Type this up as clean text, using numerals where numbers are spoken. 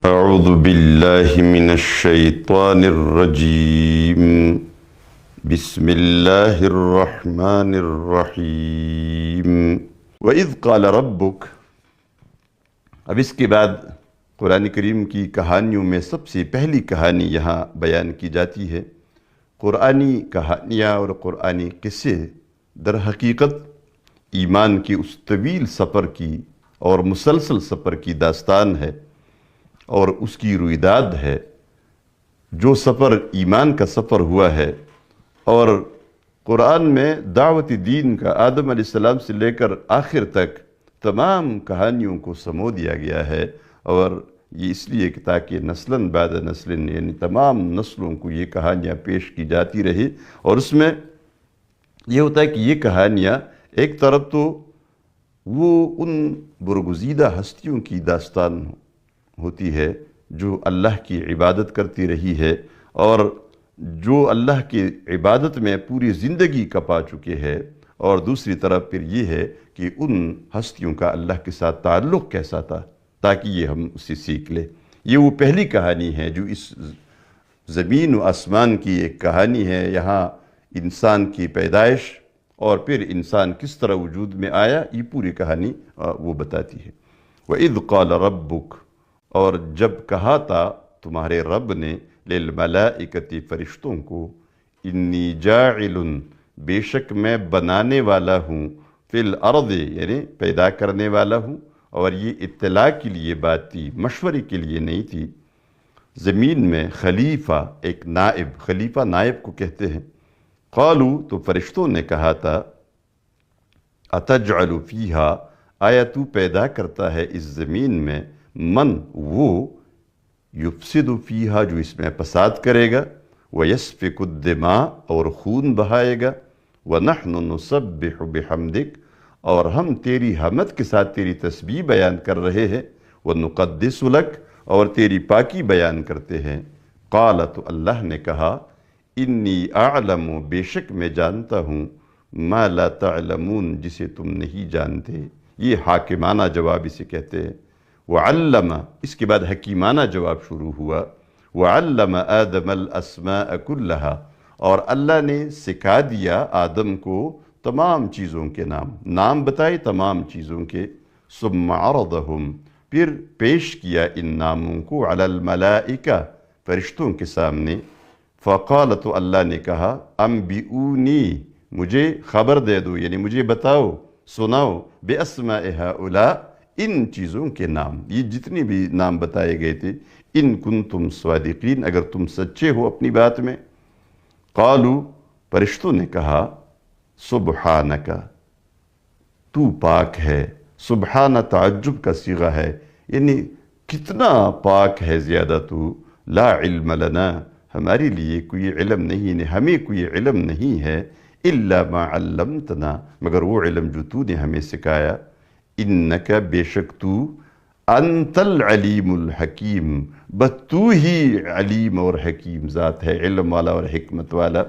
اعوذ باللہ من الشیطان الرجیم بسم اللہ الرحمن الرحیم وَإِذْ قَالَ رَبُّكَ۔ اب اس کے بعد قرآن کریم کی کہانیوں میں سب سے پہلی کہانی یہاں بیان کی جاتی ہے۔ قرآنی کہانیاں اور قرآنی قصے در حقیقت ایمان کی اس طویل سفر کی اور مسلسل سفر کی داستان ہے اور اس کی رویداد ہے۔ جو سفر ایمان کا سفر ہوا ہے اور قرآن میں دعوت دین کا آدم علیہ السلام سے لے کر آخر تک تمام کہانیوں کو سمو دیا گیا ہے، اور یہ اس لیے کہ تاکہ نسلاً بعد نسل یعنی تمام نسلوں کو یہ کہانیاں پیش کی جاتی رہی۔ اور اس میں یہ ہوتا ہے کہ یہ کہانیاں ایک طرف تو وہ ان برگزیدہ ہستیوں کی داستان ہوتی ہے جو اللہ کی عبادت کرتی رہی ہے اور جو اللہ کی عبادت میں پوری زندگی کپا چکے ہیں، اور دوسری طرف پھر یہ ہے کہ ان ہستیوں کا اللہ کے ساتھ تعلق کیسا تھا تاکہ یہ ہم اسے سیکھ لیں۔ یہ وہ پہلی کہانی ہے جو اس زمین و آسمان کی ایک کہانی ہے۔ یہاں انسان کی پیدائش اور پھر انسان کس طرح وجود میں آیا، یہ پوری کہانی وہ بتاتی ہے۔ وَإِذْ قَالَ رَبُّكَ، اور جب کہا تھا تمہارے رب نے، لِلْمَلَائِكَةِ فرشتوں کو، انی جاعل، بے شک میں بنانے والا ہوں، فی الارض یعنی پیدا کرنے والا ہوں، اور یہ اطلاع کے لیے بات تھی، مشورے کے لیے نہیں تھی، زمین میں خلیفہ، ایک نائب، خلیفہ نائب کو کہتے ہیں۔ قالو، تو فرشتوں نے کہا تھا، اتجعل فیہا، آیا تو پیدا کرتا ہے اس زمین میں، من وہ، یفسد فیہا جو اس میں فساد کرے گا، ویسفک الدماء اور خون بہائے گا، ونحن نسبح بحمدک اور ہم تیری حمد کے ساتھ تیری تسبیح بیان کر رہے ہیں، ونقدس لک اور تیری پاکی بیان کرتے ہیں۔ قال، تو اللہ نے کہا، انی اعلم، بے شک میں جانتا ہوں، ما لا تعلمون جسے تم نہیں جانتے۔ یہ حاکمانہ جواب اسے کہتے ہیں۔ وعلم، اس کے بعد حکیمانہ جواب شروع ہوا۔ وعلم آدم الاسماء کلہا، اور اللہ نے سکھا دیا آدم کو تمام چیزوں کے نام بتائے تمام چیزوں کے۔ ثم عرضہم، پھر پیش کیا ان ناموں کو، علی الملائکہ، فرشتوں کے سامنے۔ فقال، تو اللہ نے کہا، انبئونی، مجھے خبر دے دو یعنی مجھے بتاؤ، سناؤ، باسماء ہؤلاء، ان چیزوں کے نام، یہ جتنی بھی نام بتائے گئے تھے، ان کنتم صادقین، اگر تم سچے ہو اپنی بات میں۔ قالو، فرشتوں نے کہا، سبحانک، تو پاک ہے۔ سبحانہ تعجب کا صیغہ ہے، یعنی کتنا پاک ہے زیادہ تو، لا علم لنا، ہمارے لیے کوئی علم نہیں ہے، ہمیں کوئی علم نہیں ہے، الا ما علمتنا، مگر وہ علم جو تو نے ہمیں سکھایا۔ انک، بے شک تو، انت العلیم الحکیم، بس تو ہی علیم اور حکیم ذات ہے، علم والا اور حکمت والا۔